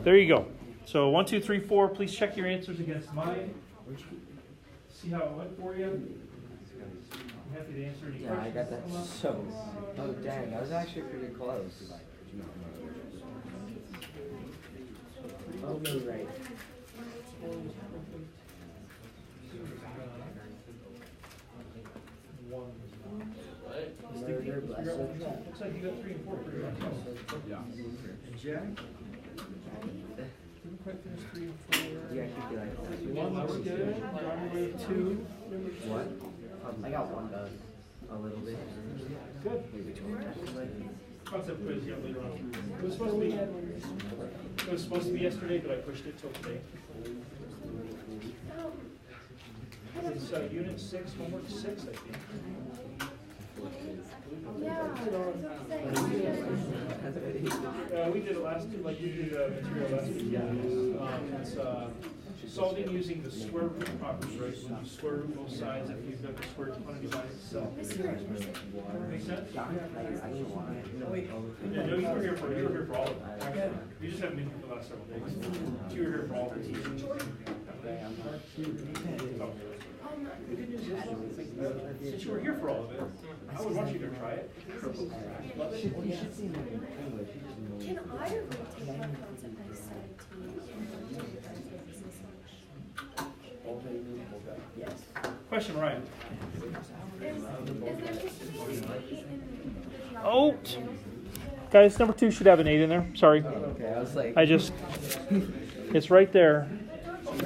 There you go. So 1, 2, 3, 4. Please check your answers against mine. See how it went for you. I'm happy to answer any questions. Yeah, I got that. So, oh dang, that was actually pretty close. Okay, right. Looks like you got 3 and 4 pretty much. Yeah. And Jack? Didn't quite finish 3 and 4. Yeah, I could be like 1 looks good. Probably 2. what? I got 1 done. A little bit. Good. Concept quiz, yeah, later on. It was supposed to be yesterday, but I pushed it till today. It's unit 6, homework 6, I think. We did it last, like you did material last week. It's solving using the square root property, right? So you square root both sides if you've got the square quantity by itself. Make sense? Yeah, no, you were here for all of it. You just haven't been here for the last several days. You were here for all of it. The good news is, since you were here for all of it, I would want you to try it. Love it? Can I retake that concept by 17? Yes. Question, Ryan. Is there supposed to be an 8 in the Oh! Guys, number 2 should have an 8 in there. Sorry. Okay, I was like. It's right there.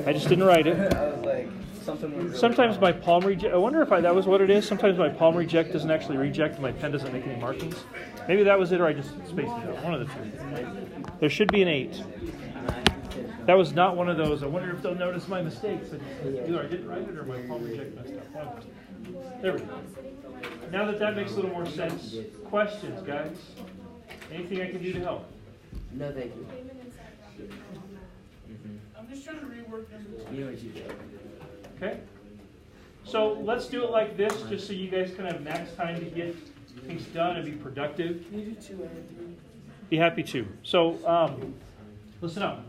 I just didn't write it. I was like, something was really Sometimes wrong. my palm reject, I wonder if that was what it is. Sometimes my palm reject doesn't actually reject and my pen doesn't make any markings. Maybe that was it or I just spaced it out. One of the two. There should be an 8. That was not one of those. I wonder if they'll notice my mistakes. Either I didn't write it or my palm reject messed up. There we go. Now that makes a little more sense. Questions, guys? Anything I can do to help? No, thank you. I'm just trying to rework number 2. You know what you did. Okay. So let's do it like this, just so you guys can have max time to get things done and be productive. You do 2 and 3. Be happy to. So listen up.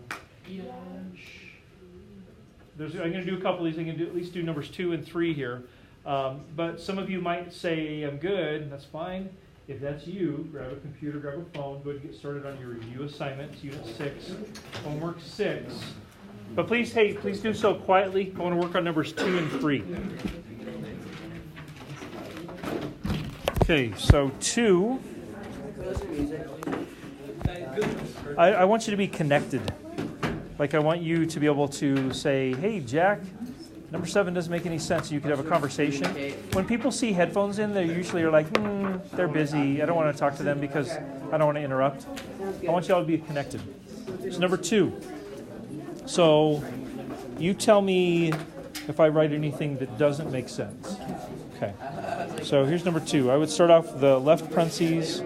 I'm going to do a couple of these. I'm going to at least do numbers 2 and 3 here. But some of you might say, I'm good. That's fine. If that's you, grab a computer, grab a phone, go ahead and get started on your review assignments, Unit 6, Homework 6. But please do so quietly. I want to work on numbers 2 and 3. Okay, so 2. I want you to be connected. Like I want you to be able to say, hey, Jack, number 7 doesn't make any sense. You could have a conversation. When people see headphones in, they usually are like, they're busy. I don't want to talk to them because I don't want to interrupt. I want you all to be connected. So number 2. So you tell me if I write anything that doesn't make sense. Okay. So here's number 2. I would start off with the left parentheses.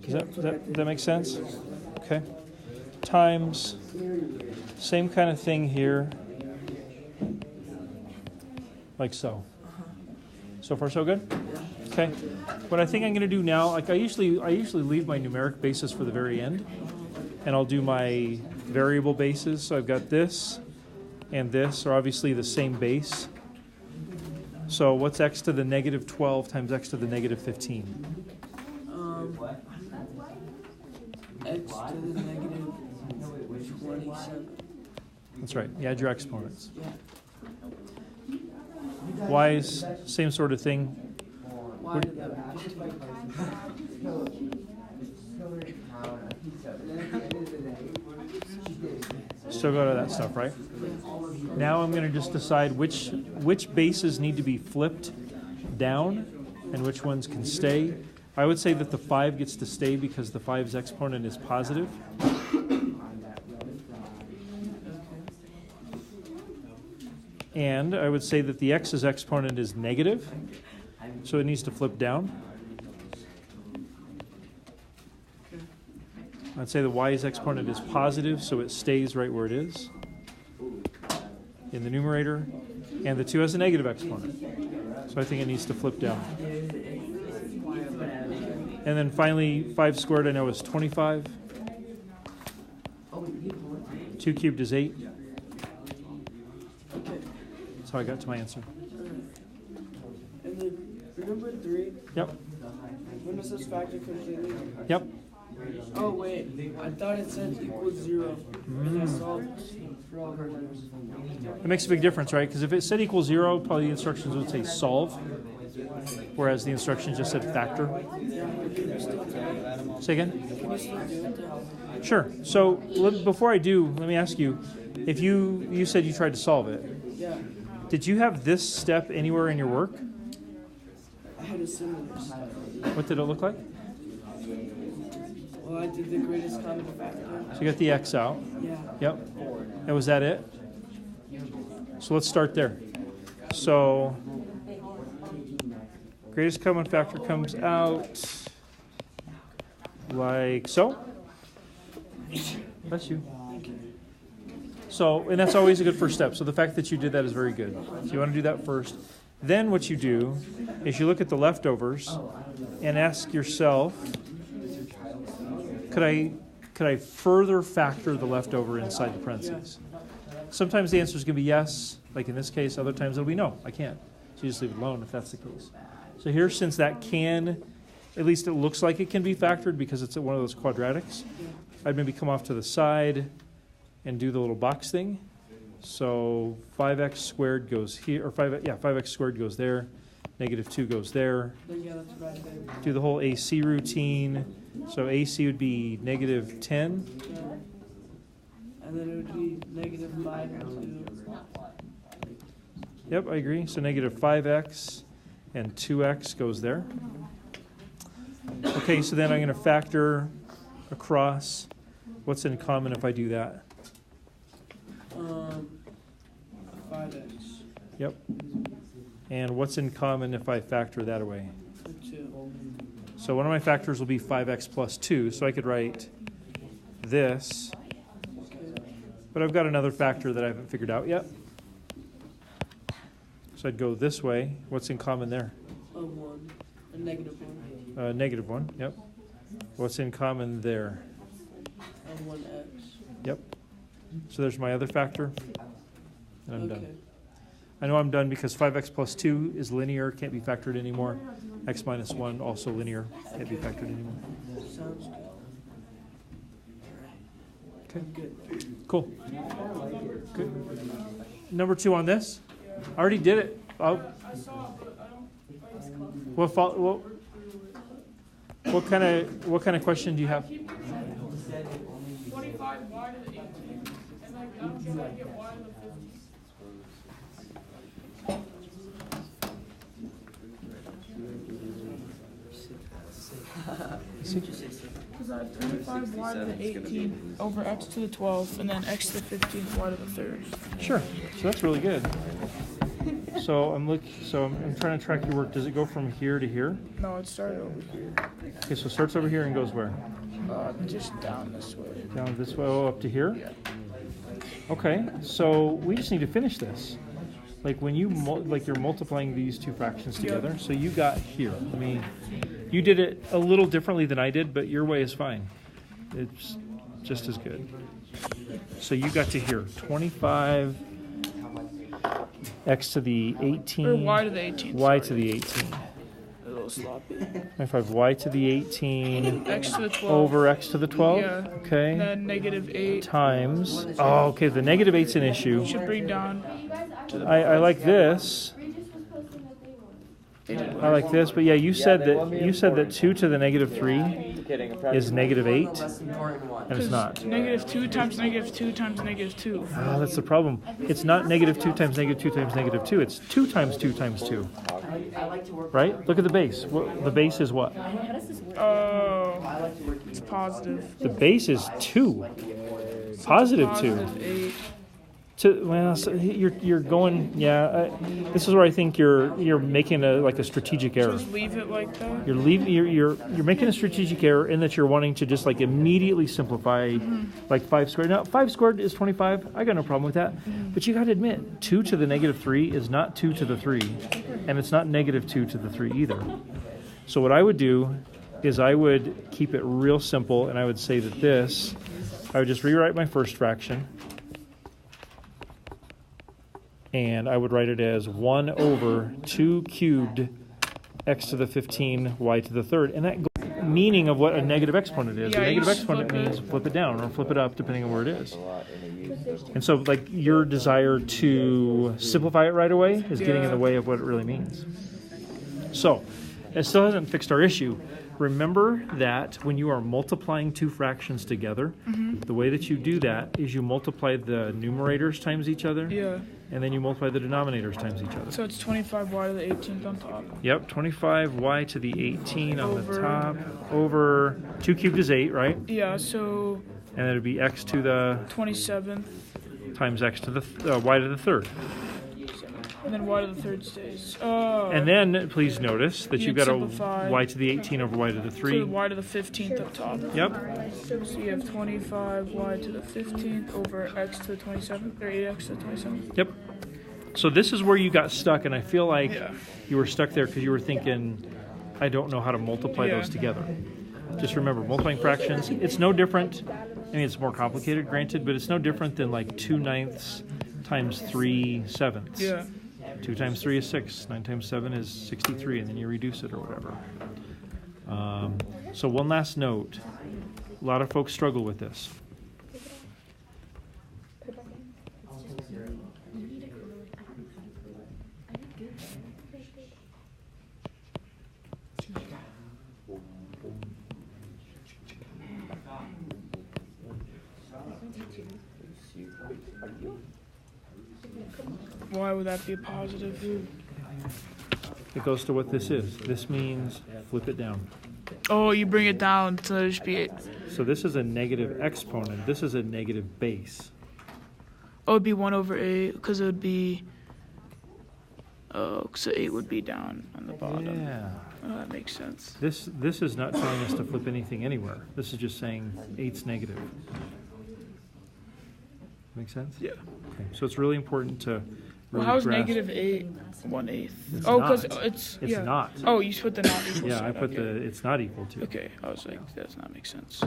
Does that make sense? Okay. Times, same kind of thing here, like so. So far, so good? Okay. What I think I'm going to do now, like I usually leave my numeric basis for the very end, and I'll do my variable bases. So I've got this and this are obviously the same base. So what's x to the negative 12 times x to the negative 15? X to the negative 27. That's right. You add your exponents. Yeah. Y is same sort of thing. Why did that? Still go to that stuff, right? Now I'm going to just decide which bases need to be flipped down and which ones can stay. I would say that the 5 gets to stay because the 5's exponent is positive. And I would say that the x's exponent is negative, so it needs to flip down. I'd say the y's exponent is positive, so it stays right where it is in the numerator. And the 2 has a negative exponent, so I think it needs to flip down. And then finally, 5 squared I know is 25. 2 cubed is 8. Okay. That's how I got to my answer. And then remember 3? Yep. When does this factor completely? Yep. Oh wait, I thought it said equals 0. And I solved for all numbers. It makes a big difference, right? Because if it said equals 0, probably the instructions would say solve, whereas the instructions just said factor. Say again? Can you still do it though? Sure. So before I do, let me ask you, if you said you tried to solve it, Yeah. did you have this step anywhere in your work? I had a similar step. What did it look like? Well, I did the greatest common factor. So you got the x out. Yeah. Yep. And was that it? So let's start there. So greatest common factor comes out like so. Bless you. So, and that's always a good first step. So the fact that you did that is very good. So you want to do that first. Then what you do is you look at the leftovers and ask yourself, could I further factor the leftover inside the parentheses? Sometimes the answer is going to be yes, like in this case. Other times it'll be no, I can't. So you just leave it alone if that's the case. So here, since that can, at least it looks like it can be factored because it's one of those quadratics, I'd maybe come off to the side and do the little box thing. So 5x squared goes here, or 5x squared goes there. -2 goes there. Yeah, that's right there. Do the whole AC routine. So AC would be -10. Yeah. And then it would be -5 and 2. Yep, I agree. So -5x and 2x goes there. Okay, so then I'm going to factor across. What's in common if I do that? 5x. Yep. And what's in common if I factor that away? 2. So one of my factors will be 5x plus 2. So I could write this. But I've got another factor that I haven't figured out yet. So I'd go this way. What's in common there? 1. A -1. -1, yep. What's in common there? And 1x. Yep. So there's my other factor. And I'm done. Okay. I know I'm done because 5x plus 2 is linear, can't be factored anymore. X minus 1, also linear, can't be factored anymore. Sounds good. Okay, Good. cool. Good. Number 2 on this. I already did it. What kind of question do you have? 25 y to the 18, and like that was trying to get y to the 50. Because I have 25 y to the 18 over x to the 12, and then x to the 15, y to the 3rd. Sure. So that's really good. So I'm trying to track your work. Does it go from here to here? No, it started over here. Okay, so it starts over here and goes where? Just down this way. Down this way, up to here? Yeah. Okay, so we just need to finish this. Like when you you're multiplying these two fractions together. So you got here. You did it a little differently than I did, but your way is fine. It's just as good. So you got to here, 25 x to the 18. Or y to the 18. Y to the 18. A little sloppy. 25 y to the 18 X to the 12. over x to the 12. Yeah. Okay. And then -8. Times. Oh, okay. The -8's an issue. Should bring down to the. I like this. I like this, but yeah, you said that 2 to the -3 is -8, and it's not. -2 times -2 times -2. Oh, that's the problem. It's not -2 times -2 times -2. It's 2 times 2 times 2. Right? Look at the base. The base is what? Oh, it's positive. The base is 2. Positive 2. +8. So you're going. Yeah. This is where I think you're making a strategic error. Just leave it like that. You're making a strategic error in that you're wanting to just immediately simplify 5 squared. Now 5 squared is 25. I got no problem with that. But you got to admit 2 to the -3 is not 2 to the 3, and it's not -2 to the 3 either. So what I would do is I would keep it real simple, and I would say that this, I would just rewrite my first fraction, and I would write it as 1 over 2 cubed x to the 15 y to the third. And that meaning of what a negative exponent is. Yeah, a negative you exponent flip it. means flip it down or flip it up depending on where it is. And so like your desire to simplify it right away is getting in the way of what it really means. So it still hasn't fixed our issue. Remember that when you are multiplying two fractions together, the way that you do that is you multiply the numerators times each other, Yeah. and then you multiply the denominators times each other. So it's 25y to the 18th on top. Yep, 25y to the 18 on the Over- top, over 2 cubed is 8, right? Yeah, so And then it'd be x to the 27th, times x to the y to the third. and then y to the third stays. Oh. And then please notice that you've You'd got simplify. a y to the 18 over y to the So 3. y to the 15th up top. Yep. So you have 25y to the 15th over x to the 27th, or 8x to the 27th. Yep. So this is where you got stuck, and I feel like Yeah. you were stuck there because you were thinking, I don't know how to multiply Yeah. those together. Just remember, multiplying fractions, it's no different. I mean, it's more complicated, granted, but it's no different than like 2/9 times 3/7. Yeah. 2 times 3 is 6. 9 times 7 is 63, and then you reduce it or whatever. So one last note. A lot of folks struggle with this. Why would that be a positive? It goes to what this is. This means flip it down. Oh, you bring it down to let it just be 8. So this is a negative exponent. This is a negative base. Oh, it'd be 1 over 8, because it would be... Oh, so 8 would be down on the bottom. Yeah. Oh, that makes sense. This is not telling us to flip anything anywhere. This is just saying 8's negative. Make sense? Yeah. Okay. So it's really important to Well, really how's grasp- negative 8 1/8? It's Oh, because not. it's... It's yeah. not. Oh, you put the not equal Yeah, sign. I put okay. the it's not equal to. Okay, I was like, that does not make sense.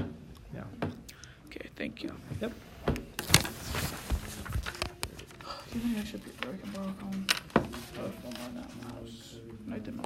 Yeah. Okay, thank you. Yep. Do you think I should be I can borrow a phone? Oh, phone right now. I did my